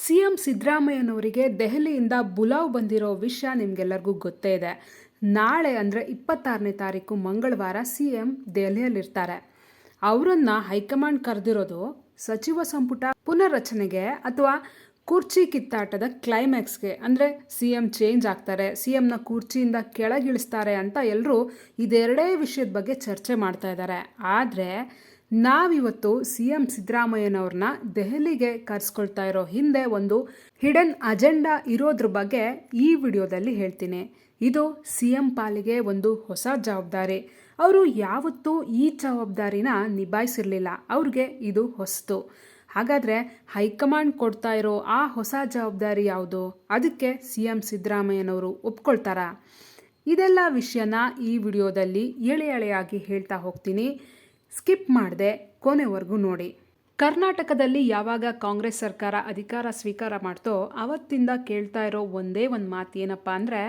CM ಸಿದ್ದರಾಮಯ್ಯನವರಿಗೆ ದೆಹಲಿಯಿಂದ ಬುಲಾವ್ ಬಂದಿರೋ ವಿಷಯ ನಿಮಗೆಲ್ಲರಿಗೂ ಗೊತ್ತೇ ಇದೆ. ನಾಳೆ ಅಂದರೆ 26ನೇ ತಾರೀಕು ಮಂಗಳವಾರ ಸಿಎಂ ದೆಹಲಿಯಲ್ಲಿರ್ತಾರೆ. ಅವರನ್ನು ಹೈಕಮಾಂಡ್ ಕರೆದಿರೋದು ಸಚಿವ ಸಂಪುಟ ಪುನರ್ರಚನೆಗೆ ಅಥವಾ ಕುರ್ಚಿ ಕಿತ್ತಾಟದ ಕ್ಲೈಮ್ಯಾಕ್ಸ್ಗೆ. ಅಂದರೆ ಸಿಎಂ ಚೇಂಜ್ ಆಗ್ತಾರೆ, ಸಿಎಂನ ಕುರ್ಚಿಯಿಂದ ಕೆಳಗಿಳಿಸ್ತಾರೆ ಅಂತ ಎಲ್ಲರೂ ಇದೆರಡೇ ವಿಷಯದ ಬಗ್ಗೆ ಚರ್ಚೆ ಮಾಡ್ತಾ ಇದ್ದಾರೆ. ಆದರೆ ನಾವಿವತ್ತು ಸಿಎಂ ಸಿದ್ದರಾಮಯ್ಯನವ್ರನ್ನ ದೆಹಲಿಗೆ ಕರೆಸ್ಕೊಳ್ತಾ ಇರೋ ಹಿಂದೆ ಒಂದು ಹಿಡನ್ ಅಜೆಂಡಾ ಇರೋದ್ರ ಬಗ್ಗೆ ಈ ವಿಡಿಯೋದಲ್ಲಿ ಹೇಳ್ತೀನಿ. ಇದು ಸಿಎಂ ಪಾಲಿಗೆ ಒಂದು ಹೊಸ ಜವಾಬ್ದಾರಿ. ಅವರು ಯಾವತ್ತೂ ಈ ಜವಾಬ್ದಾರಿನ ನಿಭಾಯಿಸಿರಲಿಲ್ಲ, ಅವ್ರಿಗೆ ಇದು ಹೊಸತು. ಹಾಗಾದರೆ ಹೈಕಮಾಂಡ್ ಕೊಡ್ತಾ ಇರೋ ಆ ಹೊಸ ಜವಾಬ್ದಾರಿ ಯಾವುದು? ಅದಕ್ಕೆ ಸಿಎಂ ಸಿದ್ದರಾಮಯ್ಯನವರು ಒಪ್ಕೊಳ್ತಾರಾ? ಇದೆಲ್ಲ ವಿಷಯನ ಈ ವಿಡಿಯೋದಲ್ಲಿ ಎಳೆ ಎಳೆಯಾಗಿ ಹೇಳ್ತಾ ಹೋಗ್ತೀನಿ. ಸ್ಕಿಪ್ ಮಾಡದೆ ಕೊನೆವರೆಗೂ ನೋಡಿ. ಕರ್ನಾಟಕದಲ್ಲಿ ಯಾವಾಗ ಕಾಂಗ್ರೆಸ್ ಸರ್ಕಾರ ಅಧಿಕಾರ ಸ್ವೀಕಾರ ಮಾಡ್ತೋ ಅವತ್ತಿಂದ ಕೇಳ್ತಾ ಇರೋ ಒಂದೇ ಒಂದು ಮಾತು ಏನಪ್ಪ ಅಂದರೆ,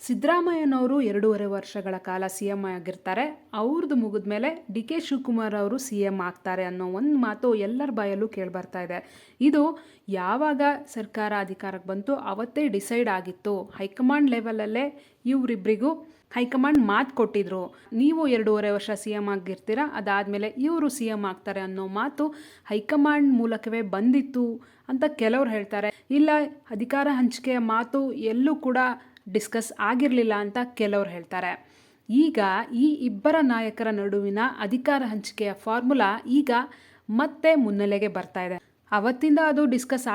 ಸಿದ್ದರಾಮಯ್ಯನವರು 2.5 ವರ್ಷಗಳ ಕಾಲ ಸಿ ಎಂ ಆಗಿರ್ತಾರೆ, ಅವ್ರದ್ದು ಮುಗಿದ ಮೇಲೆ ಡಿ ಕೆ ಶಿವಕುಮಾರ್ ಅವರು ಸಿ ಎಂ ಆಗ್ತಾರೆ ಅನ್ನೋ ಒಂದು ಮಾತು ಎಲ್ಲರ ಬಾಯಲ್ಲೂ ಕೇಳಿಬರ್ತಾ ಇದೆ. ಇದು ಯಾವಾಗ ಸರ್ಕಾರ ಅಧಿಕಾರಕ್ಕೆ ಬಂತು ಅವತ್ತೇ ಡಿಸೈಡ್ ಆಗಿತ್ತು. ಹೈಕಮಾಂಡ್ ಲೆವೆಲಲ್ಲೇ ಇವರಿಬ್ಬರಿಗೂ ಹೈಕಮಾಂಡ್ ಮಾತು ಕೊಟ್ಟಿದ್ರು, ನೀವು 2.5 ವರ್ಷ ಸಿ ಎಂ ಆಗಿರ್ತೀರ, ಅದಾದಮೇಲೆ ಇವರು ಸಿ ಎಂ ಆಗ್ತಾರೆ ಅನ್ನೋ ಮಾತು ಹೈಕಮಾಂಡ್ ಮೂಲಕವೇ ಬಂದಿತ್ತು ಅಂತ ಕೆಲವ್ರು ಹೇಳ್ತಾರೆ. ಇಲ್ಲ, ಅಧಿಕಾರ ಹಂಚಿಕೆಯ ಮಾತು ಎಲ್ಲೂ ಕೂಡ ಡಿಸ್ಕಸ್ ಆಗಿರಲಿಲ್ಲ ಅಂತ ಕೆಲವ್ರು ಹೇಳ್ತಾರೆ. ಈಗ ಈ ಇಬ್ಬರ ನಾಯಕರ ನಡುವಿನ ಅಧಿಕಾರ ಹಂಚಿಕೆಯ ಫಾರ್ಮುಲಾ ಈಗ ಮತ್ತೆ ಮುನ್ನೆಲೆಗೆ ಬರ್ತಾ ಇದೆ. ಅವತ್ತಿಂದ ಅದು ಡಿಸ್ಕಸ್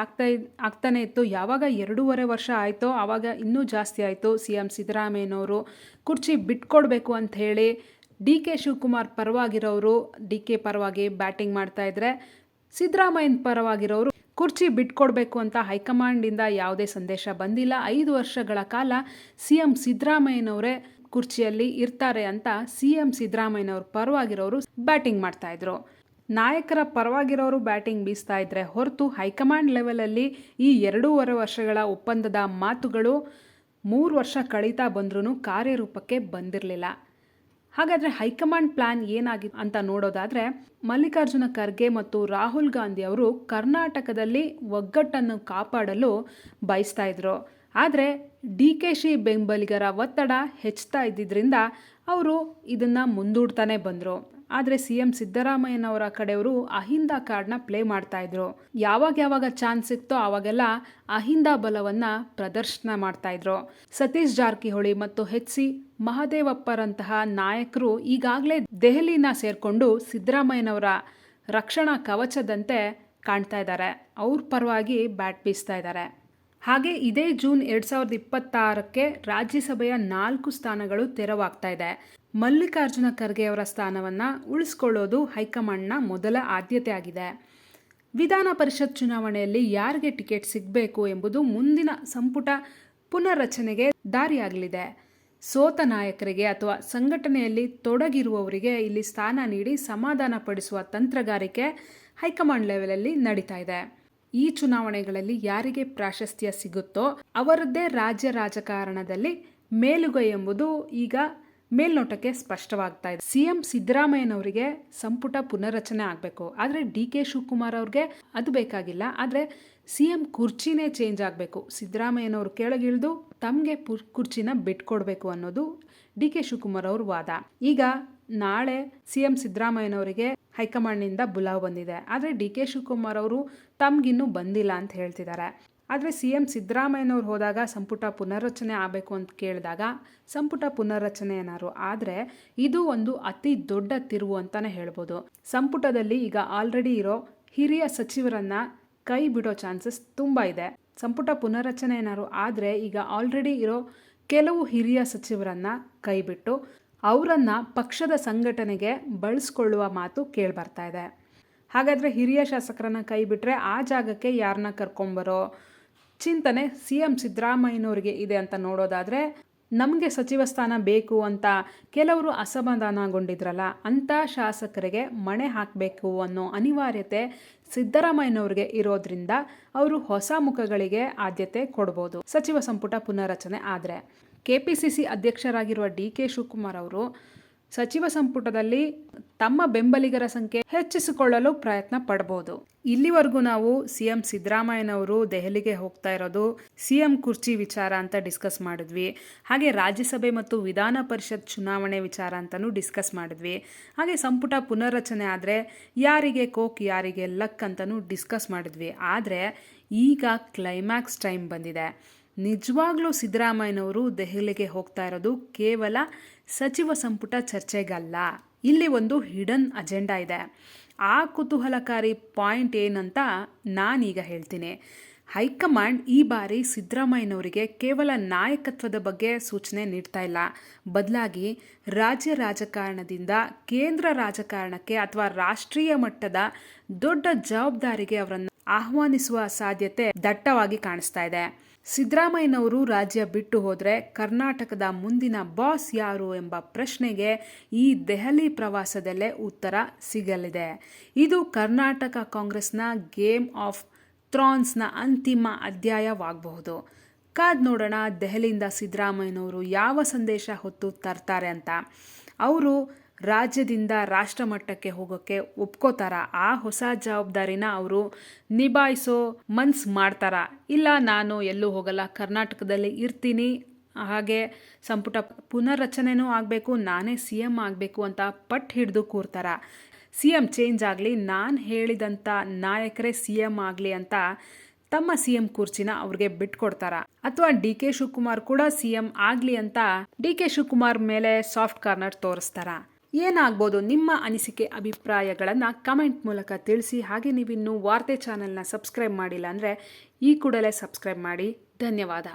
ಆಗ್ತಾನೆ ಇತ್ತು. ಯಾವಾಗ 2.5 ವರ್ಷ ಆಯಿತೋ ಆವಾಗ ಇನ್ನೂ ಜಾಸ್ತಿ ಆಯಿತು. ಸಿ ಎಂ ಸಿದ್ದರಾಮಯ್ಯನವರು ಕುರ್ಚಿ ಬಿಟ್ಕೊಡ್ಬೇಕು ಅಂತ ಹೇಳಿ ಡಿ ಕೆ ಶಿವಕುಮಾರ್ ಪರವಾಗಿರೋರು ಡಿ ಕೆ ಪರವಾಗಿ ಬ್ಯಾಟಿಂಗ್ ಮಾಡ್ತಾಯಿದ್ರೆ, ಸಿದ್ದರಾಮಯ್ಯನ ಪರವಾಗಿರೋರು ಕುರ್ಚಿ ಬಿಟ್ಕೊಡ್ಬೇಕು ಅಂತ ಹೈಕಮಾಂಡಿಂದ ಯಾವುದೇ ಸಂದೇಶ ಬಂದಿಲ್ಲ. 5 ವರ್ಷಗಳ ಕಾಲ ಸಿ ಎಂ ಸಿದ್ದರಾಮಯ್ಯನವರೇ ಕುರ್ಚಿಯಲ್ಲಿ ಇರ್ತಾರೆ ಅಂತ ಸಿ ಎಂ ಸಿದ್ದರಾಮಯ್ಯನವ್ರ ಪರವಾಗಿರೋರು ಬ್ಯಾಟಿಂಗ್ ಮಾಡ್ತಾಯಿದ್ರು. ನಾಯಕರ ಪರವಾಗಿರೋರು ಬ್ಯಾಟಿಂಗ್ ಬೀಸ್ತಾ ಇದ್ರೆ ಹೊರತು ಹೈಕಮಾಂಡ್ ಲೆವೆಲಲ್ಲಿ ಈ 2.5 ವರ್ಷಗಳ ಒಪ್ಪಂದದ ಮಾತುಗಳು 3 ವರ್ಷ ಕಳೀತಾ ಬಂದ್ರೂ ಕಾರ್ಯರೂಪಕ್ಕೆ ಬಂದಿರಲಿಲ್ಲ. ಹಾಗಾದರೆ ಹೈಕಮಾಂಡ್ ಪ್ಲ್ಯಾನ್ ಏನಾಗಿತ್ತು ಅಂತ ನೋಡೋದಾದರೆ, ಮಲ್ಲಿಕಾರ್ಜುನ ಖರ್ಗೆ ಮತ್ತು ರಾಹುಲ್ ಗಾಂಧಿ ಅವರು ಕರ್ನಾಟಕದಲ್ಲಿ ಒಗ್ಗಟ್ಟನ್ನು ಕಾಪಾಡಲು ಬಯಸ್ತಾ ಇದ್ರು. ಆದರೆ ಡಿ ಕೆ ಶಿ ಬೆಂಬಲಿಗರ ಒತ್ತಡ ಹೆಚ್ಚುತ್ತಾ ಇದ್ದಿದ್ದರಿಂದ ಅವರು ಇದನ್ನು ಮುಂದೂಡ್ತಾನೆ ಬಂದರು. ಆದರೆ ಸಿ ಎಂ ಸಿದ್ದರಾಮಯ್ಯನವರ ಕಡೆಯವರು ಅಹಿಂದ ಕಾರ್ಡ್ನ ಪ್ಲೇ ಮಾಡ್ತಾಯಿದ್ರು. ಯಾವಾಗ ಚಾನ್ಸ್ ಸಿಕ್ತೋ ಆವಾಗೆಲ್ಲ ಅಹಿಂದ ಬಲವನ್ನು ಪ್ರದರ್ಶನ ಮಾಡ್ತಾಯಿದ್ರು. ಸತೀಶ್ ಜಾರಕಿಹೊಳಿ ಮತ್ತು ಎಚ್ ಸಿ ಮಹದೇವಪ್ಪರಂತಹ ನಾಯಕರು ಈಗಾಗಲೇ ದೆಹಲಿನ ಸೇರಿಕೊಂಡು ಸಿದ್ದರಾಮಯ್ಯನವರ ರಕ್ಷಣಾ ಕವಚದಂತೆ ಕಾಣ್ತಾ ಇದ್ದಾರೆ. ಅವ್ರ ಪರವಾಗಿ ಬ್ಯಾಟ್ ಬೀಸ್ತಾ ಇದ್ದಾರೆ. ಹಾಗೆ ಇದೇ ಜೂನ್ 2026ಕ್ಕೆ ರಾಜ್ಯಸಭೆಯ 4 ಸ್ಥಾನಗಳು ತೆರವಾಗ್ತಾ ಇದೆ. ಮಲ್ಲಿಕಾರ್ಜುನ ಖರ್ಗೆ ಅವರ ಸ್ಥಾನವನ್ನು ಉಳಿಸ್ಕೊಳ್ಳೋದು ಹೈಕಮಾಂಡ್ನ ಮೊದಲ ಆದ್ಯತೆ ಆಗಿದೆ. ವಿಧಾನ ಪರಿಷತ್ ಚುನಾವಣೆಯಲ್ಲಿ ಯಾರಿಗೆ ಟಿಕೆಟ್ ಸಿಗಬೇಕು ಎಂಬುದು ಮುಂದಿನ ಸಂಪುಟ ಪುನರ್ರಚನೆಗೆ ದಾರಿಯಾಗಲಿದೆ. ಸೋತ ನಾಯಕರಿಗೆ ಅಥವಾ ಸಂಘಟನೆಯಲ್ಲಿ ತೊಡಗಿರುವವರಿಗೆ ಇಲ್ಲಿ ಸ್ಥಾನ ನೀಡಿ ಸಮಾಧಾನ ಪಡಿಸುವ ತಂತ್ರಗಾರಿಕೆ ಹೈಕಮಾಂಡ್ ಲೆವೆಲಲ್ಲಿ ನಡೀತಾ ಇದೆ. ಈ ಚುನಾವಣೆಗಳಲ್ಲಿ ಯಾರಿಗೆ ಪ್ರಾಶಸ್ತ್ಯ ಸಿಗುತ್ತೋ ಅವರದ್ದೇ ರಾಜ್ಯ ರಾಜಕಾರಣದಲ್ಲಿ ಮೇಲುಗೈ ಎಂಬುದು ಈಗ ಮೇಲ್ನೋಟಕ್ಕೆ ಸ್ಪಷ್ಟವಾಗ್ತಾ ಇದೆ. ಸಿ ಎಂ ಸಿದ್ದರಾಮಯ್ಯನವರಿಗೆ ಸಂಪುಟ ಪುನರ್ರಚನೆ ಆಗಬೇಕು, ಆದರೆ ಡಿ ಕೆ ಶಿವಕುಮಾರ್ ಅವ್ರಿಗೆ ಅದು ಬೇಕಾಗಿಲ್ಲ. ಆದರೆ ಸಿ ಎಂ ಕುರ್ಚಿನೇ ಚೇಂಜ್ ಆಗಬೇಕು, ಸಿದ್ದರಾಮಯ್ಯನವರು ಕೆಳಗಿಳಿದು ತಮಗೆ ಕುರ್ಚಿನ ಬಿಟ್ಕೊಡ್ಬೇಕು ಅನ್ನೋದು ಡಿ ಕೆ ಶಿವಕುಮಾರ್ ಅವ್ರ ವಾದ. ಈಗ ನಾಳೆ ಸಿ ಎಂ ಸಿದ್ದರಾಮಯ್ಯನವರಿಗೆ ಹೈಕಮಾಂಡ್ನಿಂದ ಬುಲಾವ್ ಬಂದಿದೆ, ಆದರೆ ಡಿ ಕೆ ಶಿವಕುಮಾರ್ ಅವರು ತಮಗಿನ್ನೂ ಬಂದಿಲ್ಲ ಅಂತ ಹೇಳ್ತಿದ್ದಾರೆ. ಆದರೆ ಸಿ ಎಂ ಸಿದ್ದರಾಮಯ್ಯನವ್ರು ಹೋದಾಗ ಸಂಪುಟ ಪುನರ್ರಚನೆ ಆಗಬೇಕು ಅಂತ ಕೇಳಿದಾಗ ಸಂಪುಟ ಪುನರ್ರಚನೆ ಏನಾದ್ರು ಆದರೆ ಇದು ಒಂದು ಅತಿ ದೊಡ್ಡ ತಿರುವು ಅಂತಲೇ ಹೇಳ್ಬೋದು. ಸಂಪುಟದಲ್ಲಿ ಈಗ ಆಲ್ರೆಡಿ ಇರೋ ಹಿರಿಯ ಸಚಿವರನ್ನು ಕೈ ಬಿಡೋ ಚಾನ್ಸಸ್ ತುಂಬ ಇದೆ. ಸಂಪುಟ ಪುನರ್ರಚನೆ ಏನಾದ್ರು ಆದರೆ ಈಗ ಆಲ್ರೆಡಿ ಇರೋ ಕೆಲವು ಹಿರಿಯ ಸಚಿವರನ್ನು ಕೈ ಬಿಟ್ಟು ಅವರನ್ನು ಪಕ್ಷದ ಸಂಘಟನೆಗೆ ಬಳಸ್ಕೊಳ್ಳುವ ಮಾತು ಕೇಳಿಬರ್ತಾ ಇದೆ. ಹಾಗಾದರೆ ಹಿರಿಯ ಶಾಸಕರನ್ನು ಕೈ ಬಿಟ್ಟರೆ ಆ ಜಾಗಕ್ಕೆ ಯಾರನ್ನ ಕರ್ಕೊಂಬರೋ ಚಿಂತನೆ ಸಿ ಎಂ ಸಿದ್ದರಾಮಯ್ಯನವ್ರಿಗೆ ಇದೆ ಅಂತ ನೋಡೋದಾದರೆ, ನಮಗೆ ಸಚಿವ ಸ್ಥಾನ ಬೇಕು ಅಂತ ಕೆಲವರು ಅಸಮಾಧಾನಗೊಂಡಿದ್ರಲ್ಲ ಅಂಥ ಶಾಸಕರಿಗೆ ಮಣೆ ಹಾಕಬೇಕು ಅನ್ನೋ ಅನಿವಾರ್ಯತೆ ಸಿದ್ದರಾಮಯ್ಯನವ್ರಿಗೆ ಇರೋದ್ರಿಂದ ಅವರು ಹೊಸ ಮುಖಗಳಿಗೆ ಆದ್ಯತೆ ಕೊಡ್ಬೋದು ಸಚಿವ ಸಂಪುಟ ಪುನರ್ರಚನೆ ಆದರೆ. KPCC ಅಧ್ಯಕ್ಷರಾಗಿರುವ ಡಿ ಕೆ ಶಿವಕುಮಾರ್ ಅವರು ಸಚಿವ ಸಂಪುಟದಲ್ಲಿ ತಮ್ಮ ಬೆಂಬಲಿಗರ ಸಂಖ್ಯೆ ಹೆಚ್ಚಿಸಿಕೊಳ್ಳಲು ಪ್ರಯತ್ನ ಪಡಬಹುದು. ಇಲ್ಲಿವರೆಗೂ ನಾವು ಸಿಎಂ ಸಿದ್ದರಾಮಯ್ಯನವರು ದೆಹಲಿಗೆ ಹೋಗ್ತಾ ಇರೋದು ಸಿಎಂ ಕುರ್ಚಿ ವಿಚಾರ ಅಂತ ಡಿಸ್ಕಸ್ ಮಾಡಿದ್ವಿ. ಹಾಗೆ ರಾಜ್ಯಸಭೆ ಮತ್ತು ವಿಧಾನ ಪರಿಷತ್ ಚುನಾವಣೆ ವಿಚಾರ ಅಂತಲೂ ಡಿಸ್ಕಸ್ ಮಾಡಿದ್ವಿ. ಹಾಗೆ ಸಂಪುಟ ಪುನರ್ರಚನೆ ಆದರೆ ಯಾರಿಗೆ ಕೋಕ್ ಯಾರಿಗೆ ಲಕ್ ಅಂತಲೂ ಡಿಸ್ಕಸ್ ಮಾಡಿದ್ವಿ. ಆದರೆ ಈಗ ಕ್ಲೈಮ್ಯಾಕ್ಸ್ ಟೈಮ್ ಬಂದಿದೆ. ನಿಜವಾಗ್ಲೂ ಸಿದ್ದರಾಮಯ್ಯನವರು ದೆಹಲಿಗೆ ಹೋಗ್ತಾ ಇರೋದು ಕೇವಲ ಸಚಿವ ಸಂಪುಟ ಚರ್ಚೆಗಲ್ಲ. ಇಲ್ಲಿ ಒಂದು ಹಿಡನ್ ಅಜೆಂಡಾ ಇದೆ. ಆ ಕುತೂಹಲಕಾರಿ ಪಾಯಿಂಟ್ ಏನಂತ ನಾನೀಗ ಹೇಳ್ತೀನಿ. ಹೈಕಮಾಂಡ್ ಈ ಬಾರಿ ಸಿದ್ದರಾಮಯ್ಯನವರಿಗೆ ಕೇವಲ ನಾಯಕತ್ವದ ಬಗ್ಗೆ ಸೂಚನೆ ನೀಡ್ತಾ ಇಲ್ಲ, ಬದಲಾಗಿ ರಾಜ್ಯ ರಾಜಕಾರಣದಿಂದ ಕೇಂದ್ರ ರಾಜಕಾರಣಕ್ಕೆ ಅಥವಾ ರಾಷ್ಟ್ರೀಯ ಮಟ್ಟದ ದೊಡ್ಡ ಜವಾಬ್ದಾರಿಗೆ ಅವರನ್ನು ಆಹ್ವಾನಿಸುವ ಸಾಧ್ಯತೆ ದಟ್ಟವಾಗಿ ಕಾಣಿಸ್ತಾ ಇದೆ. ಸಿದ್ದರಾಮಯ್ಯನವರು ರಾಜ್ಯ ಬಿಟ್ಟು ಹೋದರೆ ಕರ್ನಾಟಕದ ಮುಂದಿನ ಬಾಸ್ ಯಾರು ಎಂಬ ಪ್ರಶ್ನೆಗೆ ಈ ದೆಹಲಿ ಪ್ರವಾಸದಲ್ಲೇ ಉತ್ತರ ಸಿಗಲಿದೆ. ಇದು ಕರ್ನಾಟಕ ಕಾಂಗ್ರೆಸ್ನ ಗೇಮ್ ಆಫ್ ಥ್ರಾನ್ಸ್ನ ಅಂತಿಮ ಅಧ್ಯಾಯವಾಗಬಹುದು. ಕಾದ್ ನೋಡೋಣ ದೆಹಲಿಯಿಂದ ಸಿದ್ದರಾಮಯ್ಯನವರು ಯಾವ ಸಂದೇಶ ಹೊತ್ತು ತರ್ತಾರೆ ಅಂತ. ಅವರು ರಾಜ್ಯದಿಂದ ರಾಷ್ಟ್ರ ಮಟ್ಟಕ್ಕೆ ಹೋಗೋಕ್ಕೆ ಒಪ್ಕೋತಾರ? ಆ ಹೊಸ ಜವಾಬ್ದಾರಿನ ಅವರು ನಿಭಾಯಿಸೋ ಮನ್ಸು ಮಾಡ್ತಾರ? ಇಲ್ಲ ನಾನು ಎಲ್ಲೂ ಹೋಗಲ್ಲ, ಕರ್ನಾಟಕದಲ್ಲಿ ಇರ್ತೀನಿ, ಹಾಗೆ ಸಂಪುಟ ಪುನರ್ರಚನೆನೂ ಆಗಬೇಕು, ನಾನೇ CM ಆಗಬೇಕು ಅಂತ ಪಟ್ಟು ಹಿಡಿದು ಕೂರ್ತಾರ? CM ಚೇಂಜ್ ಆಗಲಿ, ನಾನು ಹೇಳಿದಂಥ ನಾಯಕರೇ CM ಆಗಲಿ ಅಂತ ತಮ್ಮ CM ಕುರ್ಚಿನ ಅವ್ರಿಗೆ ಬಿಟ್ಕೊಡ್ತಾರ? ಅಥವಾ DK ಶಿವಕುಮಾರ್ ಕೂಡ CM ಆಗಲಿ ಅಂತ DK ಶಿವಕುಮಾರ್ ಮೇಲೆ ಸಾಫ್ಟ್ ಕಾರ್ನರ್ ತೋರಿಸ್ತಾರ? ಏನಾಗ್ಬೋದು? ನಿಮ್ಮ ಅನಿಸಿಕೆ ಅಭಿಪ್ರಾಯಗಳನ್ನು ಕಮೆಂಟ್ ಮೂಲಕ ತಿಳಿಸಿ. ಹಾಗೆ ನೀವಿನ್ನೂ ವಾರ್ತೆ ಚಾನೆಲ್ನ ಸಬ್ಸ್ಕ್ರೈಬ್ ಮಾಡಿಲ್ಲ ಅಂದರೆ ಈ ಕೂಡಲೇ ಸಬ್ಸ್ಕ್ರೈಬ್ ಮಾಡಿ. ಧನ್ಯವಾದ.